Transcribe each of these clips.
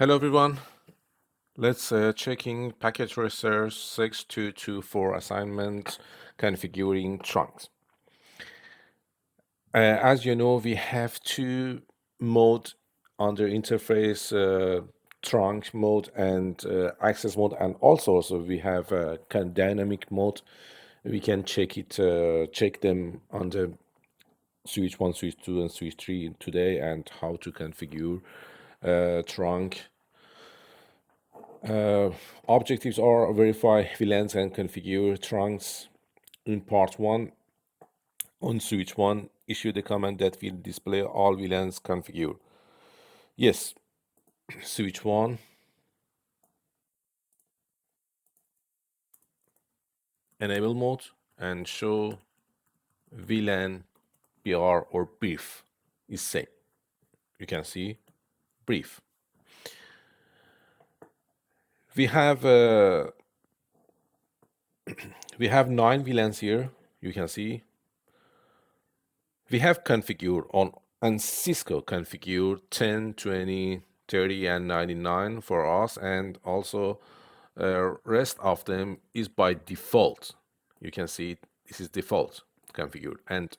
Hello everyone. Let's checking packet tracer 6224 assignment configuring trunks. As you know, we have two mode under interface, trunk mode and access mode, and also we have a kind of dynamic mode. We can check them under switch 1, switch 2, and switch 3 today, and how to configure trunk. Objectives are verify VLANs and configure trunks. In part 1, on switch 1, issue the command that will display all VLANs configure. Yes, switch 1, enable mode, and show VLAN BR or brief is same. You can see brief. We have 9 VLANs here. You can see we have configured on Cisco configure 10, 20, 30, and 99 for us, and also rest of them is by default. You can see this is default configured, and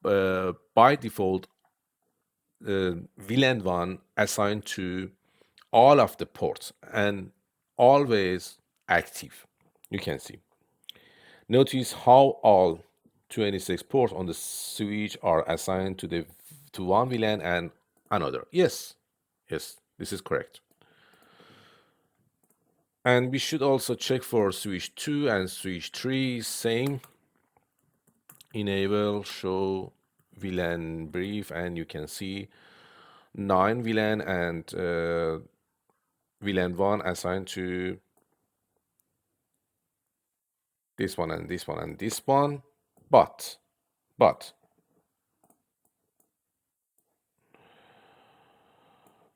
by default VLAN 1 assigned to all of the ports and always active. You can see. Notice how all 26 ports on the switch are assigned to one VLAN and another. Yes, this is correct. And we should also check for switch 2 and switch 3, same. Enable show VLAN brief, and you can see 9 VLAN and VLAN 1 assigned to this one and this one and this one, but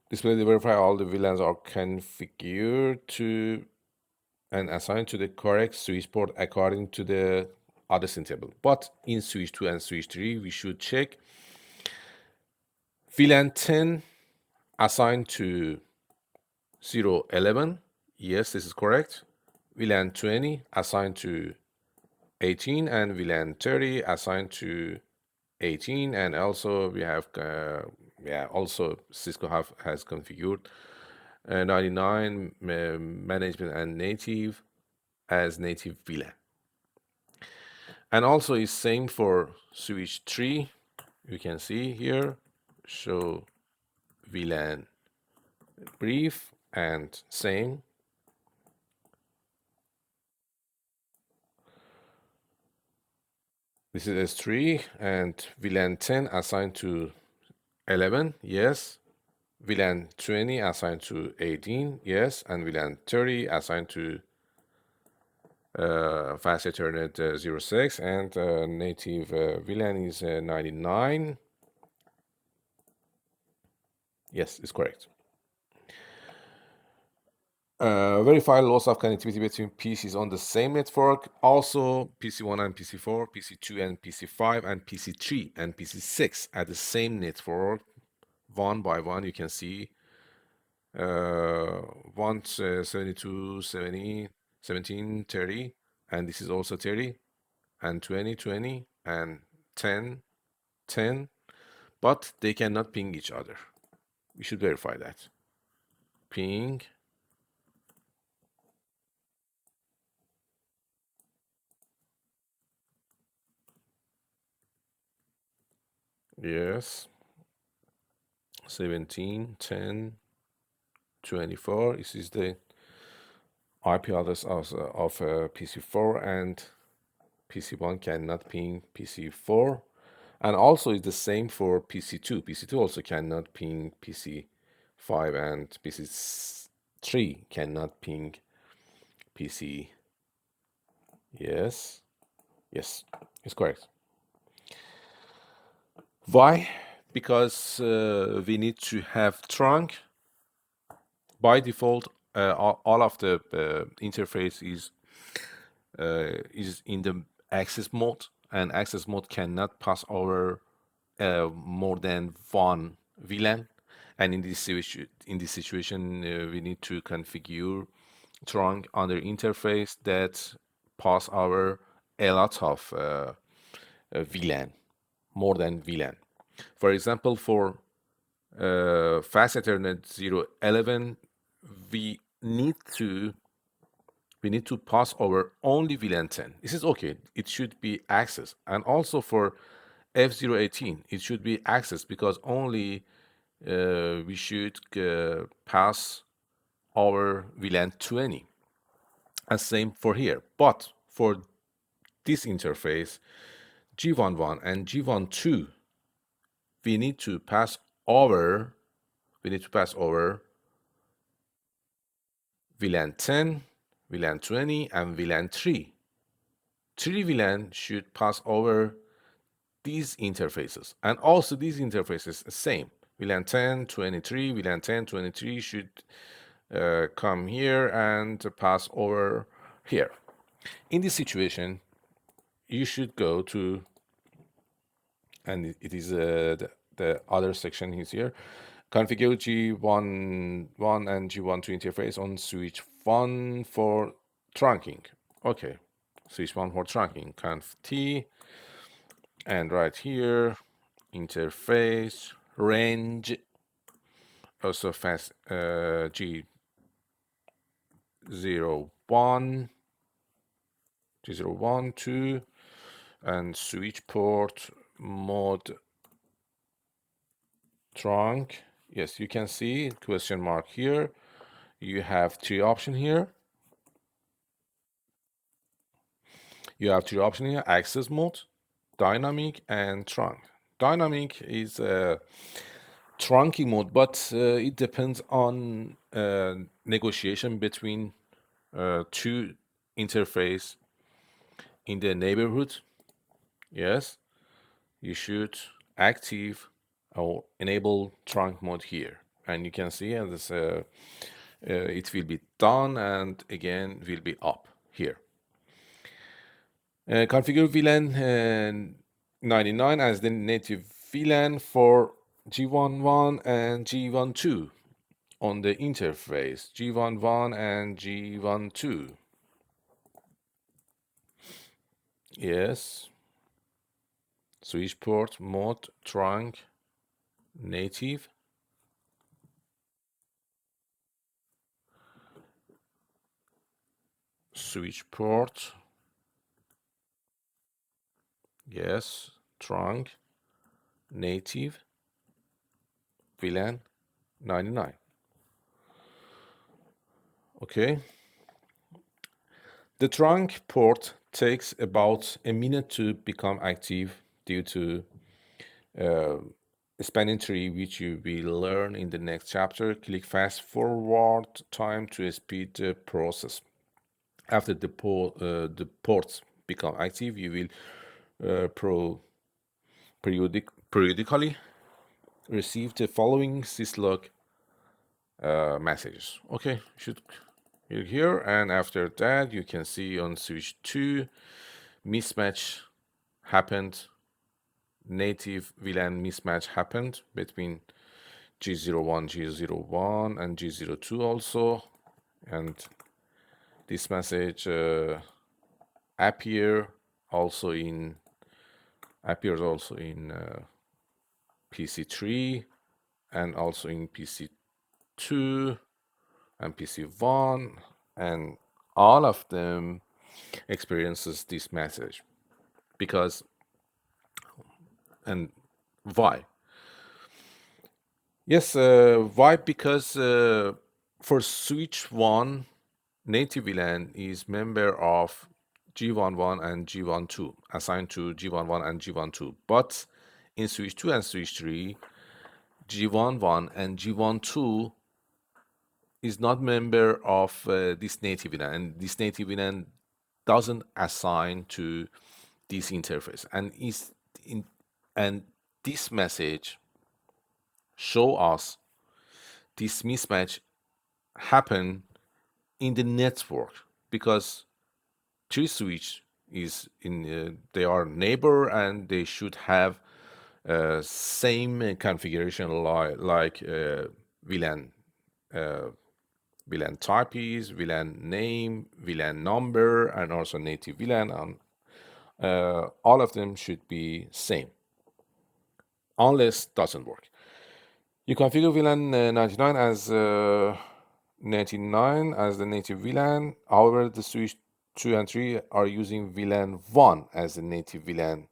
display to verify all the VLANs are configured to and assigned to the correct switch port according to the addressing table. But in switch 2 and switch 3, we should check VLAN 10 assigned to 011. Yes, this is correct. VLAN 20 assigned to 18, and VLAN 30 assigned to 18. And also we have also Cisco has configured 99 management and native as native VLAN. And also is same for switch 3. You can see here, show VLAN brief, and same. This is S3, and VLAN 10 assigned to 11, yes. VLAN 20 assigned to 18, yes. And VLAN 30 assigned to fast Ethernet 06, and native VLAN is 99. Yes, it's correct. Verify loss of connectivity between PCs on the same network. Also, PC1 and PC4, PC2 and PC5, and PC3 and PC6 at the same network. One by one, you can see 172, 70, 17, 30, and this is also 30, and 20, 20, and 10, 10, but they cannot ping each other. We should verify that. Ping. Yes. 17, 10, 24. This is the IP address of PC4, and PC1 cannot ping PC4. And also it's the same for PC2. PC2 also cannot ping PC5, and PC3 cannot ping PC. Yes, it's correct. Why? Because we need to have trunk. By default, all of the interface is in the access mode, and access mode cannot pass over more than one VLAN. And in this situation, we need to configure trunk under interface that pass over a lot of VLAN, more than VLAN. For example, for fast Ethernet 011, we need to pass over only VLAN 10. This is okay. It should be access. And also for F018, it should be access because only we should pass over VLAN 20. And same for here. But for this interface, G11 and G12, we need to pass over VLAN 10, VLAN 20, and VLAN 3. 3 VLAN should pass over these interfaces. And also these interfaces, same. VLAN 10, 23, VLAN 10, 23 should come here and pass over here. In this situation, you should go to, and it is the other section is here, configure G11 and G12 interface on switch 1 for trunking. Okay, switch 1 for trunking, conf T, and right here, interface, range, also fast G01, G01, 2, and switch port mode trunk. Yes, you can see question mark here. You have three options here. Access mode, dynamic, and trunk. Dynamic is trunking mode, but it depends on negotiation between two interface in the neighborhood. Yes, you should active or enable trunk mode here, and you can see as it will be down and again will be up here. Configure VLAN 99 as the native VLAN for G11 and G12 on the interface G11 and G12. Yes. Switch port mode trunk native. Switch port. Yes. Trunk native VLAN 99. Okay. The trunk port takes about a minute to become active due to spanning tree, which you will learn in the next chapter. Click fast forward time to speed the process. After the ports become active, you will periodically receive the following syslog messages. Okay, should here, and after that you can see on switch 2 mismatch happened. Native VLAN mismatch happened between G01, G01 and G02 also, and this message appears also in PC3 and also in PC2 and PC1, and all of them experiences this message. Because, and why? Yes, why? Because for switch 1, native VLAN is member of G11 and G12, assigned to G11 and G12. But in switch 2 and switch 3, G11 and G12 is not member of this native VLAN, and this native VLAN doesn't assign to this interface, and this message show us this mismatch happen in the network because tree switch is in they are neighbor and they should have same configuration like VLAN VLAN type is, VLAN name, VLAN number, and also native VLAN. All of them should be same, unless doesn't work. You configure VLAN 99 as 99 as the native VLAN. However, the switch 2 and 3 are using VLAN 1 as the native VLAN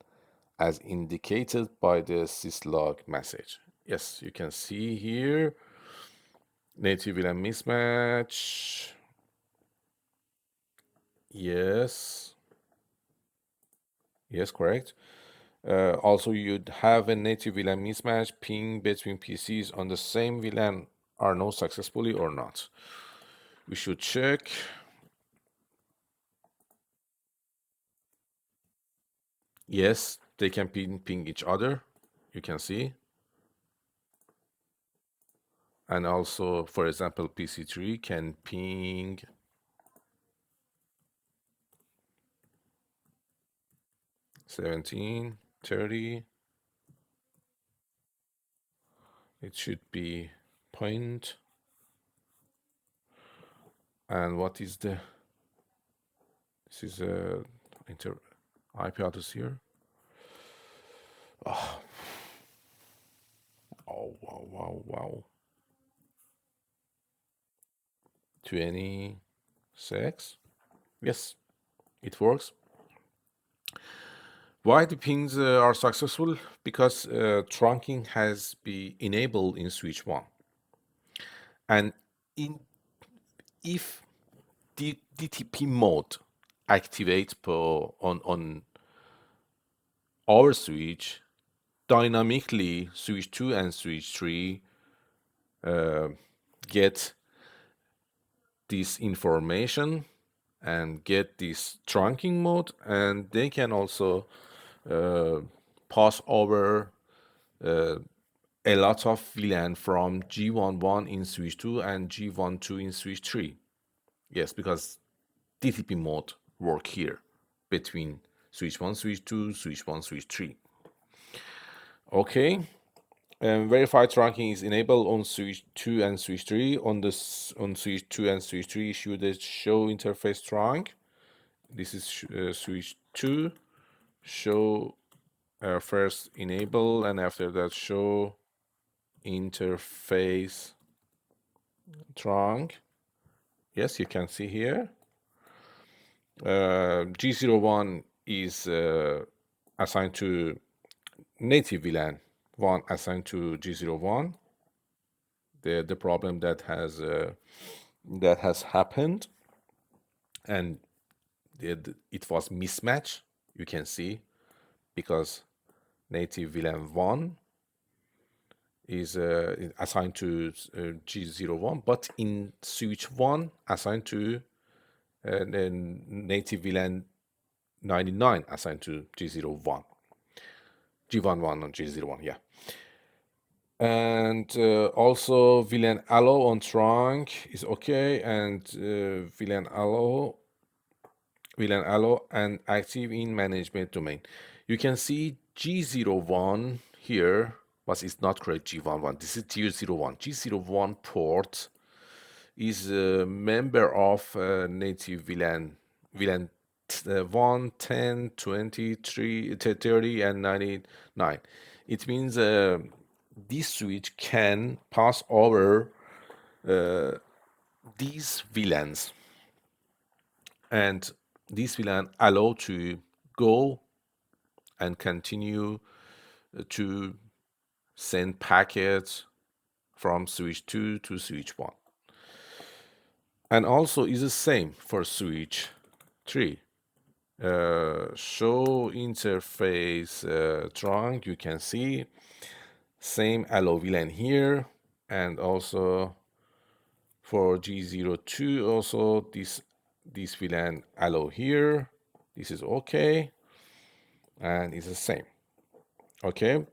as indicated by the syslog message. Yes, you can see here native VLAN mismatch. Yes, correct. Also, you'd have a native VLAN mismatch ping between PCs on the same VLAN are not successfully or not. We should check. Yes, they can ping each other. You can see. And also, for example, PC3 can ping 17, 30. It should be point. And what is the, this is a IP address here. Oh, wow. 26. Yes, it works. Why the pings are successful? Because trunking has been enabled in switch 1. And if the DTP mode activates on our switch, dynamically switch 2 and switch 3 get this information and get this trunking mode, and they can also pass over a lot of VLAN from G11 in switch 2 and G12 in switch 3. Yes, because DTP mode work here between switch 1, switch 2, switch 1, switch 3. Okay. Verified trunking is enabled on switch 2 and switch 3. On switch 2 and switch 3, show the show interface trunk. This is switch 2. Show first enable, and after that show interface trunk. Yes, you can see here. G01 is assigned to native VLAN 1 assigned to G01. The problem that has happened, and it was mismatch. You can see because native VLAN 1 is assigned to G01, but in switch 1 assigned to native VLAN 99 assigned to G01. G11 on G01, yeah. And also VLAN allow on trunk is okay, and VLAN allow and active in management domain. You can see G01 here, but it's not correct. G11. This is G01. G01 port is a member of native VLAN 1, 10, 23, 30, and 99. It means this switch can pass over these VLANs, and this VLAN allow to go and continue to send packets from switch 2 to switch 1. And also is the same for switch 3. Show interface trunk, you can see same allow VLAN here, and also for G02 also this VLAN allow here. This is okay, and it's the same. Okay,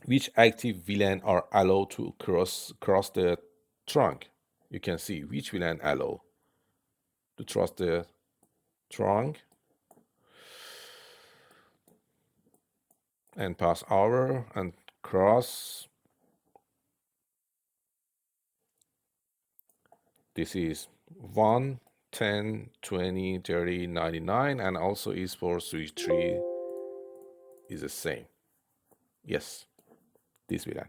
which active VLAN are allowed to cross the trunk? You can see which VLAN allow to cross the trunk. and pass over and cross. This is 1, 10, 20, 30, 99, and also is for switch 3 is the same. Yes, this VLAN.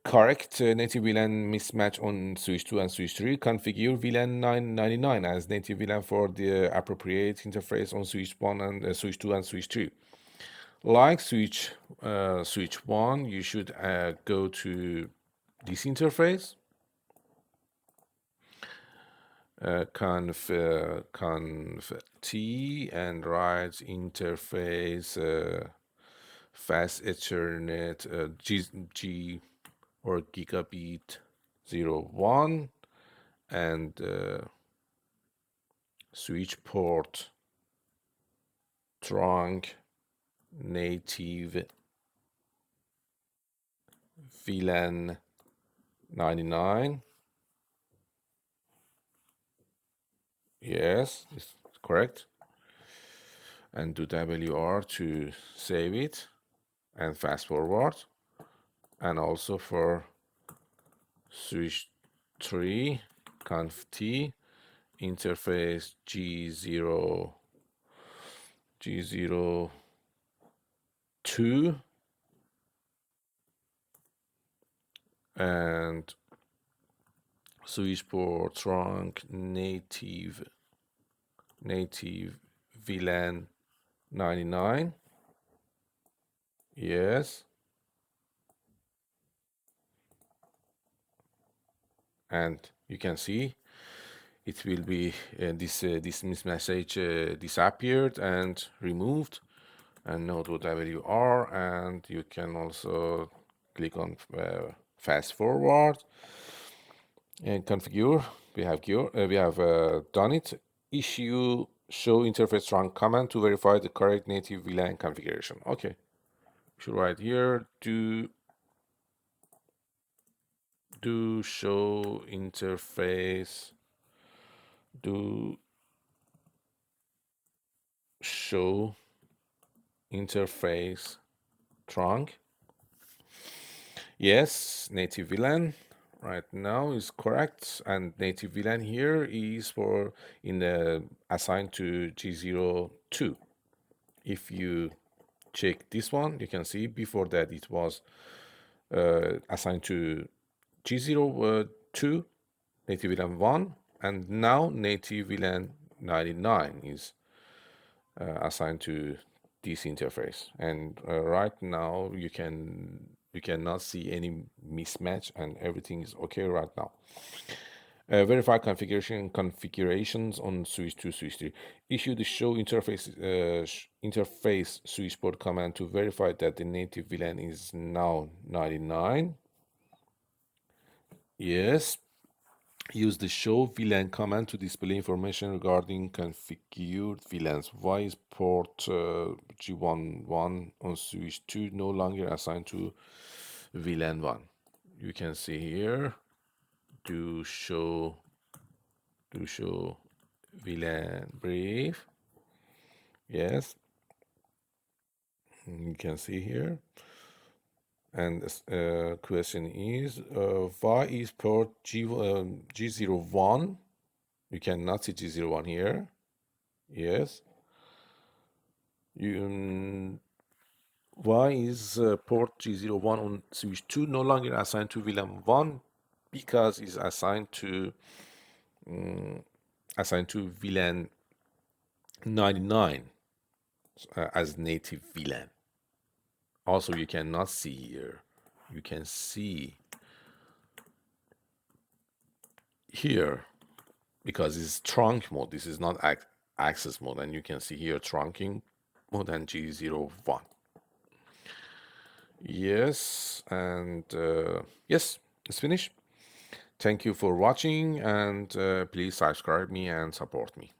Correct native VLAN mismatch on switch 2 and switch 3. Configure VLAN 999 as native VLAN for the appropriate interface on switch 1 and switch 2 and switch 3. Like switch 1, you should go to this interface, conf t, and write interface fast Ethernet G or gigabit 01 and switch port trunk native VLAN 99. Yes, it's correct. And do WR to save it and fast forward. And also for switch 3 conf t interface G02 and switch port trunk native VLAN 99. Yes. And you can see it will be this message disappeared and removed, and note whatever you are, and you can also click on fast forward and configure. We have done it. Issue show interface trunk command to verify the correct native VLAN configuration. Okay, should write here do show interface do show interface trunk. Yes, native VLAN right now is correct, and native VLAN here is for in the assigned to G02. If you check this one, you can see before that it was assigned to G02, native VLAN 1, and now native VLAN 99 is assigned to this interface. And right now you cannot see any mismatch, and everything is okay right now. Verify configurations on switch 2, switch 3. Issue the show interface switch port command to verify that the native VLAN is now 99. Yes. Use the show VLAN command to display information regarding configured VLANs. Why is port G11 on switch 2 no longer assigned to VLAN 1? You can see here, do show VLAN brief. Yes, you can see here. And question is, why is port G01? You cannot see G01 here. Yes. Why is port G01 on switch 2 no longer assigned to VLAN 1? Because it's assigned to VLAN 99 as native VLAN. Also, you cannot see here. You can see here because it's trunk mode. This is not access mode, and you can see here trunking mode and G01. Yes, and yes, it's finished. Thank you for watching, and please subscribe me and support me.